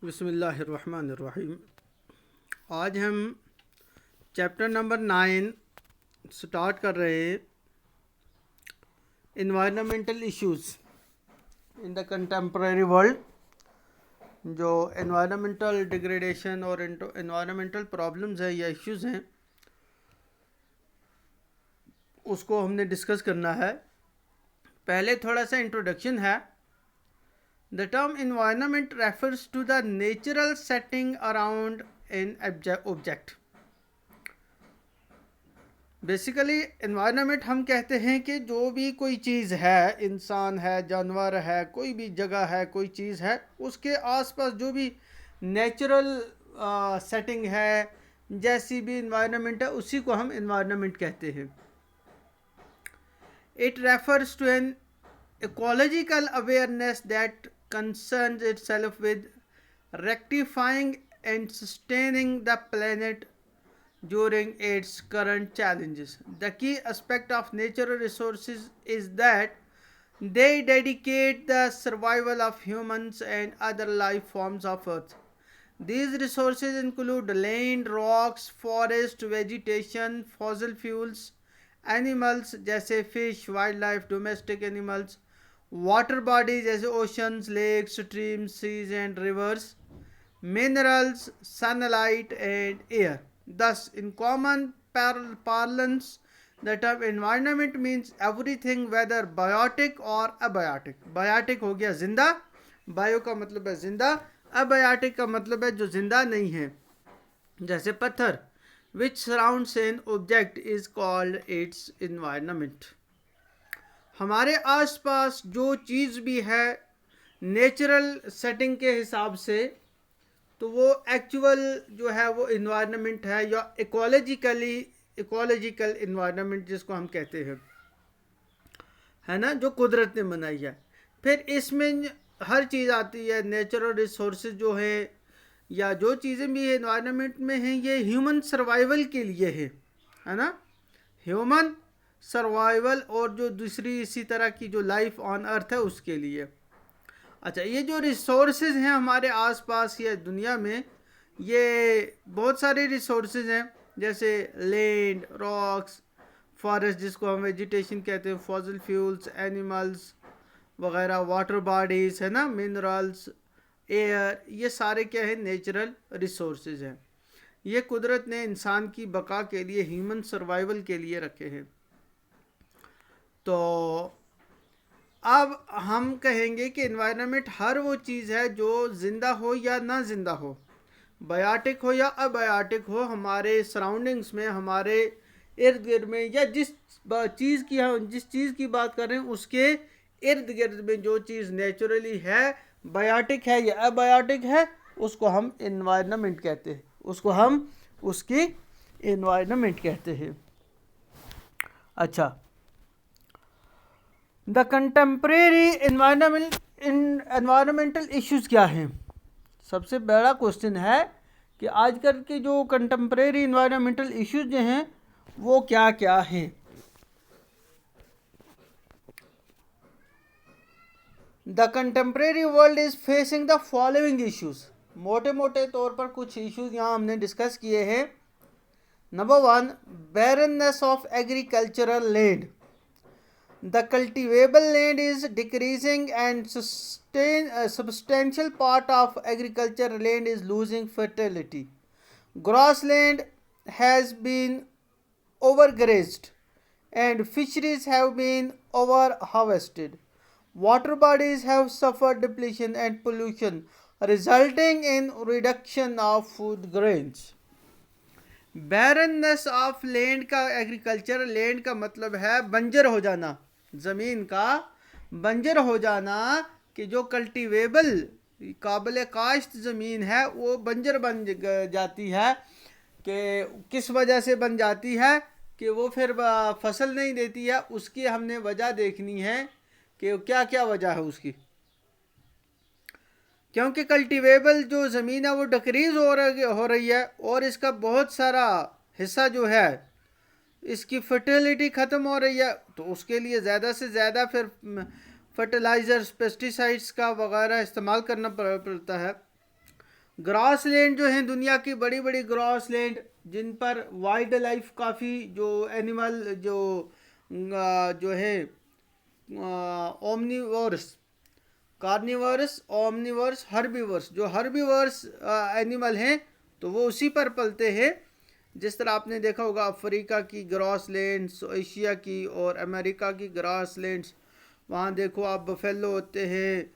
बिस्मिल्लाहिर्रहमानिर्रहीम। आज हम चैप्टर नंबर 9 स्टार्ट कर रहे हैं। Environmental issues in the contemporary world. जो इन्वायरमेंटल डिग्रेडेशन और इन्वायरमेंटल प्रॉब्लम्स है या इश्यूज़ हैं, उसको हमने डिस्कस करना है। पहले थोड़ा सा इंट्रोडक्शन है। The term environment refers to the natural setting around an object. Basically environment हम कहते हैं कि जो भी कोई चीज़ है, इंसान है, जानवर है, कोई भी जगह है, कोई चीज़ है, उसके आसपास जो भी नेचुरल सेटिंग है, जैसी भी एनवायरनमेंट है, उसी को हम एनवायरनमेंट कहते हैं। It refers to an ecological awareness that concerns itself with rectifying and sustaining the planet during its current challenges. The key aspect of natural resources is that they dedicate the survival of humans and other life forms of Earth. These resources include land, rocks, forest, vegetation, fossil fuels, animals जैसे fish, wildlife, domestic animals, water bodies जैसे oceans, lakes, streams, seas and rivers, minerals, sunlight and air. Thus, in common parlance, the term environment means everything whether biotic or abiotic. Biotic हो गया जिंदा, bio का मतलब है जिंदा, abiotic का मतलब है जो जिंदा नहीं है, जैसे पत्थर, which surrounds an object is called its environment. हमारे आसपास जो चीज़ भी है नेचुरल सेटिंग के हिसाब से, तो वो एक्चुअल जो है वो इन्वायरमेंट है, या इकोलॉजिकल इन्वायरमेंट जिसको हम कहते हैं, है ना, जो कुदरत ने बनाई है। फिर इसमें हर चीज़ आती है। नेचुरल रिसोर्सेज जो है या जो चीज़ें भी इन्वायरमेंट में हैं, ये ह्यूमन सर्वाइवल के लिए है ना, ह्यूमन सर्वाइवल और जो दूसरी इसी तरह की जो लाइफ ऑन अर्थ है उसके लिए। अच्छा, ये जो रिसोर्सेज हैं हमारे आसपास या दुनिया में, ये बहुत सारे रिसोर्सेज हैं, जैसे लैंड, रॉक्स, फॉरेस्ट जिसको हम वेजिटेशन कहते हैं, फॉसिल फ्यूल्स, एनिमल्स वगैरह, वाटर बॉडीज़ है ना, मिनरल्स, एयर, ये सारे क्या है, नेचुरल रिसोर्सेज हैं। ये कुदरत ने इंसान की बका के लिए, ह्यूमन सर्वाइवल के लिए रखे हैं। तो अब हम कहेंगे कि एनवायरनमेंट हर वो चीज़ है जो ज़िंदा हो या ना ज़िंदा हो, बायोटिक हो या अबायोटिक हो, हमारे सराउंडिंग्स में, हमारे इर्द गिर्द में, या जिस चीज़ की बात कर रहे हैं उसके इर्द गिर्द में जो चीज़ नेचुरली है, बायोटिक है या अबायोटिक है, उसको हम एनवायरनमेंट कहते हैं, उसको हम उसकी एनवायरनमेंट कहते हैं। अच्छा, द कंटेम्प्रेरी एनवायरमेंटल इश्यूज़ क्या हैं? सबसे बड़ा क्वेश्चन है कि आजकल के जो कंटेम्प्रेरी एनवायरमेंटल इश्यूज़ जो हैं वो क्या क्या हैं। The contemporary world is facing the following issues. मोटे मोटे तौर पर कुछ इश्यूज़ यहाँ हमने डिस्कस किए हैं। Number 1, barrenness of agricultural land. The cultivable land is decreasing and a substantial part of agricultural land is losing fertility. Grassland has been overgrazed and fisheries have been overharvested. Water bodies have suffered depletion and pollution, resulting in reduction of food grains. Barrenness of land का, agricultural land का मतलब है बंजर हो जाना, ज़मीन का बंजर हो जाना, कि जो कल्टीवेबल काबिल काश्त ज़मीन है वो बंजर बन जाती है। कि किस वजह से बन जाती है कि वो फिर फसल नहीं देती है। उसकी हमने वजह देखनी है कि क्या क्या वजह है उसकी, क्योंकि कल्टीवेबल जो ज़मीन है वो डिक्रीज़ हो रही है और इसका बहुत सारा हिस्सा जो है इसकी फर्टिलिटी ख़त्म हो रही है। तो उसके लिए ज़्यादा से ज़्यादा फिर फर्टिलाइज़र्स, पेस्टिसाइड्स का वगैरह इस्तेमाल करना पड़ता है। ग्रास लैंड जो हैं दुनिया की बड़ी बड़ी ग्रास लैंड, जिन पर वाइल्ड लाइफ काफ़ी, जो एनिमल जो है ओमनीवर्स, कार्निवर्स, ओमनीवर्स, हर्बीवर्स, जो हर्बीवर्स एनिमल हैं तो वो उसी पर पलते हैं। जिस तरह आपने देखा होगा अफ्रीका की ग्रास लैंड्स, एशिया की और अमेरिका की ग्रास लैंड्स, वहाँ देखो आप बफेलो होते हैं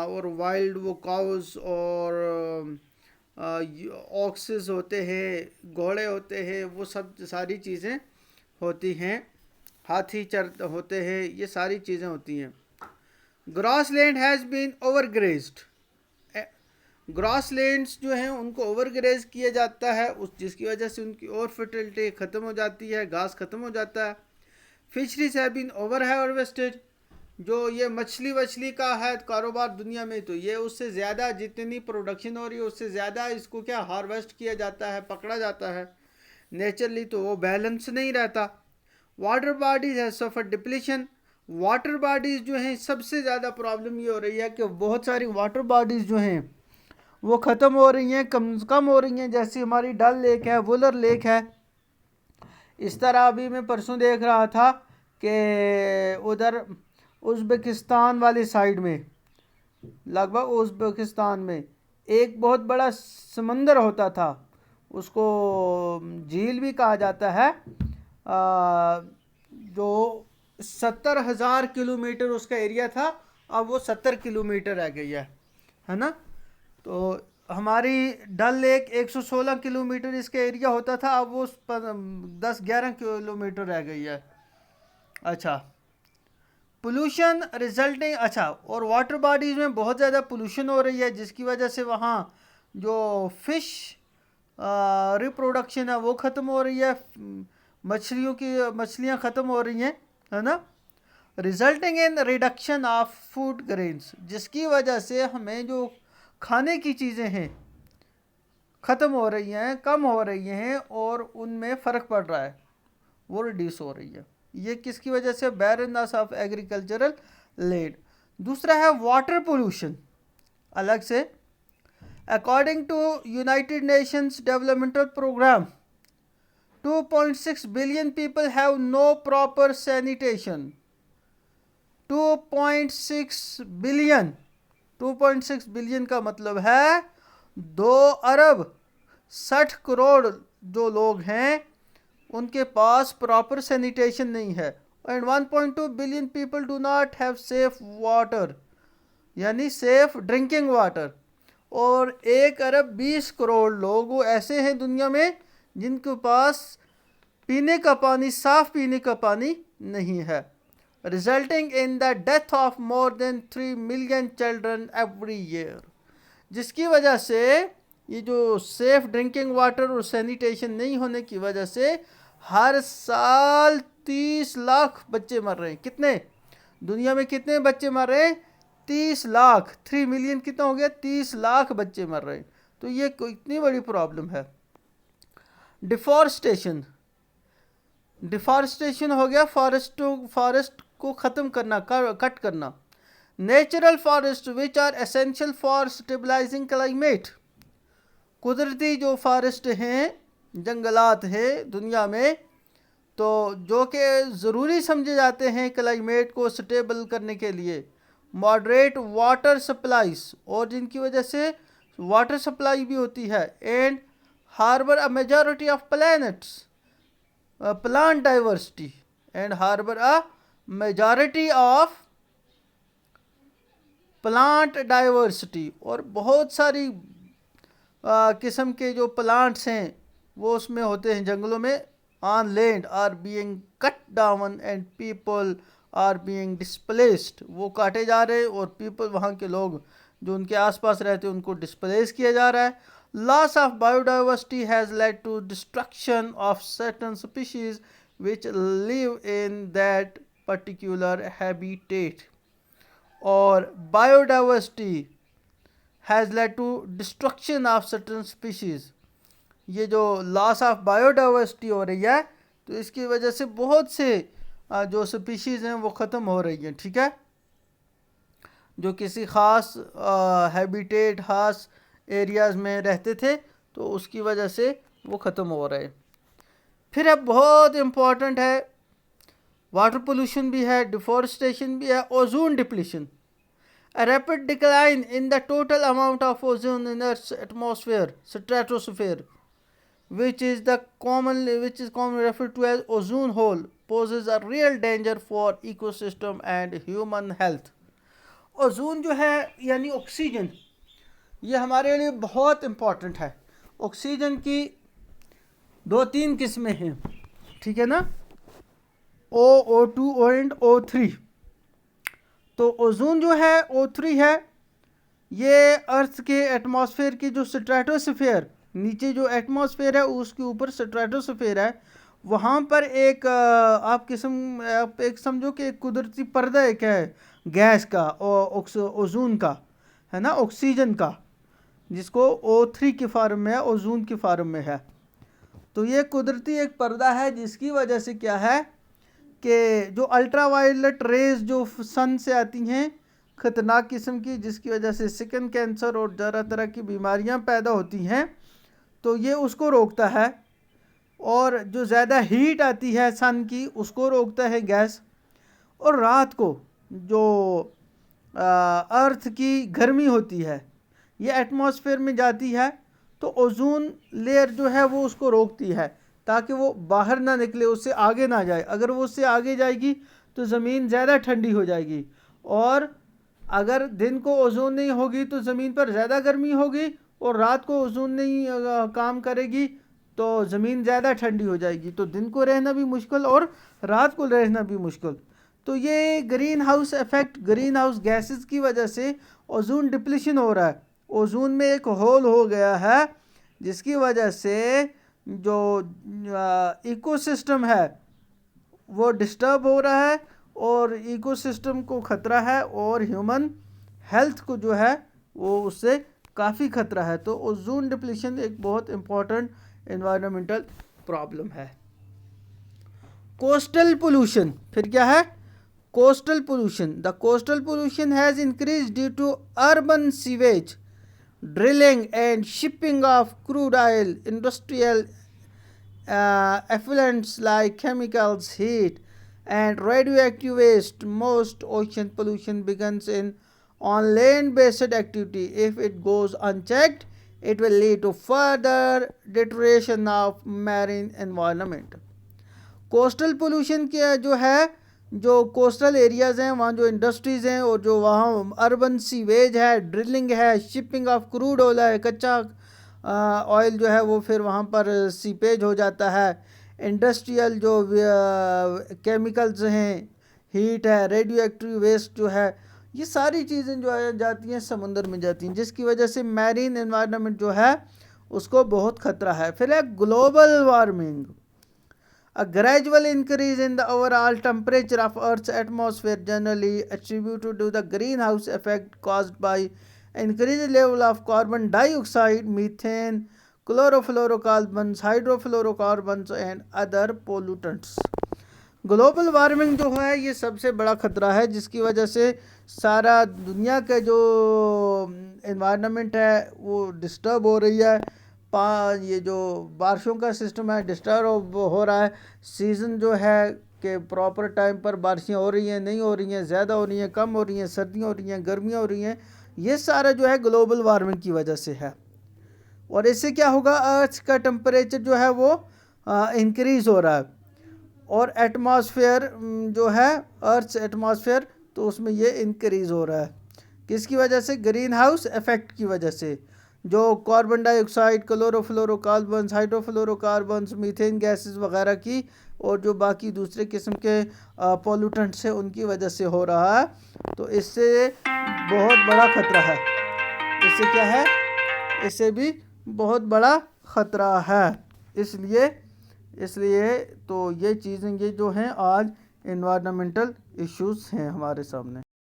और वाइल्ड वो काउस और ऑक्सेस होते हैं, घोड़े होते हैं, वो सब सारी चीज़ें होती हैं, हाथी चर होते हैं, ये सारी चीज़ें होती हैं। Grassland has been overgrazed, grasslands जो हैं उनको ओवरग्रेज किया जाता है, उस जिसकी वजह से उनकी और फर्टिलिटी ख़त्म हो जाती है, घास ख़त्म हो जाता है। Fisheries have been over harvested, जो ये मछली का है कारोबार दुनिया में, तो ये उससे ज़्यादा जितनी प्रोडक्शन हो रही है उससे ज़्यादा इसको क्या हार्वेस्ट किया जाता है, पकड़ा जाता है नेचुरली, तो वो बैलेंस नहीं रहता। वाटर बॉडीज है सफर डिप्लीशन, वाटर बॉडीज़ जो हैं सबसे ज़्यादा प्रॉब्लम ये हो रही है कि बहुत सारी वाटर बॉडीज़ जो हैं वो ख़त्म हो रही हैं, कम हो रही हैं। जैसे हमारी डल लेक है, वुलर लेक है, इस तरह अभी मैं परसों देख रहा था कि उधर उज़्बेकिस्तान वाली साइड में, लगभग उज़्बेकिस्तान में एक बहुत बड़ा समंदर होता था, उसको झील भी कहा जाता है, जो 70,000 किलोमीटर उसका एरिया था, अब वो 70 किलोमीटर रह गई है ना। तो हमारी डल लेक 116 किलोमीटर इसका एरिया होता था, अब वो 10-11 किलोमीटर रह गई है। अच्छा, पोल्यूशन रिजल्टिंग, अच्छा, और वाटर बॉडीज़ में बहुत ज़्यादा पोल्यूशन हो रही है, जिसकी वजह से वहाँ जो फिश रिप्रोडक्शन है वो ख़त्म हो रही है, मछलियाँ ख़त्म हो रही हैं, है ना। Resulting in reduction of food grains, जिसकी वजह से हमें जो खाने की चीज़ें हैं ख़त्म हो रही हैं, कम हो रही हैं और उनमें फ़र्क पड़ रहा है, वो रिड्यूस हो रही है। ये किसकी वजह से? Barrenness of agricultural land. दूसरा है वाटर पोल्यूशन अलग से। According to United Nations developmental programme, 2.6 billion people have no proper sanitation. 2.6 billion, 2.6 billion का मतलब है 2 अरब 60 करोड़ जो लोग हैं उनके पास प्रॉपर सैनिटेशन नहीं है। And 1.2 billion people do not have safe water, यानी सेफ ड्रिंकिंग वाटर। और 1 अरब 20 करोड़ लोग वो ऐसे हैं दुनिया में जिनके पास पीने का पानी, साफ पीने का पानी नहीं है, resulting in the death of more than 3 million children every year. जिसकी वजह से ये जो सेफ ड्रिंकिंग वाटर और सैनिटेशन नहीं होने की वजह से हर साल 30 लाख बच्चे मर रहे हैं। कितने? दुनिया में कितने बच्चे मर रहे हैं? 30 लाख। 3 मिलियन कितना हो गया? 30 लाख बच्चे मर रहे हैं। तो ये इतनी बड़ी प्रॉब्लम है। डिफॉरेस्टेशन, डिफॉरेस्टेशन हो गया फॉरेस्ट को ख़त्म करना, कट करना। Natural forest which are essential for stabilising climate, कुदरती जो फॉरेस्ट हैं, जंगलात हैं दुनिया में, तो जो कि ज़रूरी समझे जाते हैं क्लाइमेट को स्टेबल करने के लिए। मॉडरेट वाटर सप्लाईज, और जिनकी वजह से वाटर सप्लाई भी होती है। And harbour a majority of planets, plant diversity, and harbour a majority of plant diversity, और बहुत सारी किस्म के जो प्लांट्स हैं वो उसमें होते हैं जंगलों में। On land are being cut down and people are being displaced, वो काटे जा रहे हैं और पीपल, वहाँ के लोग जो उनके आसपास रहते हैं उनको डिस्प्लेस किया जा रहा है। Loss of biodiversity has led to destruction of certain species which live in that particular habitat, और biodiversity has led to destruction of certain species. ये जो लॉस ऑफ बायोडाइवर्सिटी हो रही है तो इसकी वजह से बहुत से जो स्पीशीज़ हैं वो ख़त्म हो रही हैं। ठीक है, जो किसी ख़ास हैबिटेट, ख़ास एरियाज़ में रहते थे, तो उसकी वजह से वो ख़त्म हो रहे। फिर अब बहुत इम्पॉर्टेंट है, वाटर पोल्यूशन भी है, डिफॉरेस्टेशन भी है, ozone depletion. A rapid decline in the total amount of ozone in Earth's atmosphere, stratosphere, which is commonly referred to as ozone hole, poses a real danger for ecosystem and human health. Ozone जो है यानी oxygen, ये हमारे लिए बहुत important है। Oxygen की 2-3 किस्में हैं, ठीक है ना, O2 एंड O3। तो ओजोन जो है O3 है, ये अर्थ के एटमॉस्फेयर की जो स्ट्रेटोस्फेयर, नीचे जो एटमॉस्फेयर है उसके ऊपर स्ट्रेटोस्फेयर है, वहाँ पर एक आप एक समझो कि एक कुदरती पर्दा एक है गैस का, ओजोन का, है ना, ऑक्सीजन का, जिसको O3 की फार्म में है, ओजोन की फार्म में है। तो ये कुदरती एक पर्दा है जिसकी वजह से क्या है कि जो अल्ट्रावायलेट रेज जो सन से आती हैं ख़तरनाक किस्म की, जिसकी वजह से स्किन कैंसर और तरह तरह की बीमारियां पैदा होती हैं, तो ये उसको रोकता है। और जो ज़्यादा हीट आती है सन की, उसको रोकता है गैस। और रात को जो अर्थ की गर्मी होती है, ये एटमॉस्फेयर में जाती है, तो ओजोन लेयर जो है वो उसको रोकती है ताकि वो बाहर ना निकले, उससे आगे ना जाए। अगर वो उससे आगे जाएगी तो ज़मीन ज़्यादा ठंडी हो जाएगी, और अगर दिन को ओजोन नहीं होगी तो ज़मीन पर ज़्यादा गर्मी होगी, और रात को ओजोन नहीं काम करेगी तो ज़मीन ज़्यादा ठंडी हो जाएगी, तो दिन को रहना भी मुश्किल और रात को रहना भी मुश्किल। तो ये green house effect, green house gases की वजह से ओजोन डिप्लीशन हो रहा है। ओजोन में एक होल हो गया है जिसकी वजह से जो इकोसिस्टम है वो डिस्टर्ब हो रहा है, और इकोसिस्टम को ख़तरा है, और ह्यूमन हेल्थ को जो है वो उससे काफ़ी ख़तरा है। तो ओजोन डिप्लीशन एक बहुत इम्पॉर्टेंट एनवायरनमेंटल प्रॉब्लम है। कोस्टल पोल्यूशन, फिर क्या है, coastal pollution. The coastal pollution has increase due to urban sewage, drilling and shipping of crude oil, industrial effluents like chemicals, heat, and radioactive waste. Most ocean pollution begins on land-based activity. If it goes unchecked, it will lead to further deterioration of marine environment. Coastal pollution क्या जो है, जो coastal areas हैं वहाँ जो industries हैं, और जो वहाँ अर्बन सीवेज है, ड्रिलिंग है, शिपिंग ऑफ क्रूड ऑयल है, कच्चा ऑयल जो है वो फिर वहाँ पर सीपेज हो जाता है, इंडस्ट्रियल जो केमिकल्स हैं, हीट है, रेडियो एक्टिव वेस्ट जो है, ये सारी चीज़ें जो है जाती हैं समुंदर में जाती हैं, जिसकी वजह से मैरीन एनवायरनमेंट जो है उसको बहुत ख़तरा है। फिर है global warming. A gradual increase in the overall temperature of Earth's atmosphere, generally attributed to the greenhouse effect caused by increased level of carbon dioxide, methane, chlorofluorocarbons, hydrofluorocarbons and other pollutants. Global warming जो है ये सबसे बड़ा ख़तरा है, जिसकी वजह से सारा दुनिया का जो एनवायरनमेंट है वो डिस्टर्ब हो रही है। ये जो बारिशों का सिस्टम है डिस्टर्ब हो रहा है। सीज़न जो है कि प्रॉपर टाइम पर बारिशें हो रही हैं, नहीं हो रही हैं, ज़्यादा हो रही हैं, कम हो रही हैं, सर्दियाँ हो रही हैं, गर्मियाँ हो रही हैं, ये सारा जो है ग्लोबल वार्मिंग की वजह से है। और इससे क्या होगा, अर्थ का टेम्परेचर जो है वो इंक्रीज़ हो रहा है, और एटमॉस्फेयर जो है अर्थ एटमॉस्फेयर, तो उसमें ये इंक्रीज़ हो रहा है। किसकी वजह से, ग्रीन हाउस इफ़ेक्ट की वजह से, जो carbon dioxide, chlorofluorocarbons, hydrofluorocarbons, methane gases वगैरह की, और जो बाकी दूसरे किस्म के पॉल्यूटेंट्स हैं उनकी वजह से हो रहा है। तो इससे बहुत बड़ा ख़तरा है। इससे क्या है, इससे भी बहुत बड़ा ख़तरा है। इसलिए तो ये चीज़ें ये जो हैं आज एनवायरनमेंटल इश्यूज़ हैं हमारे सामने।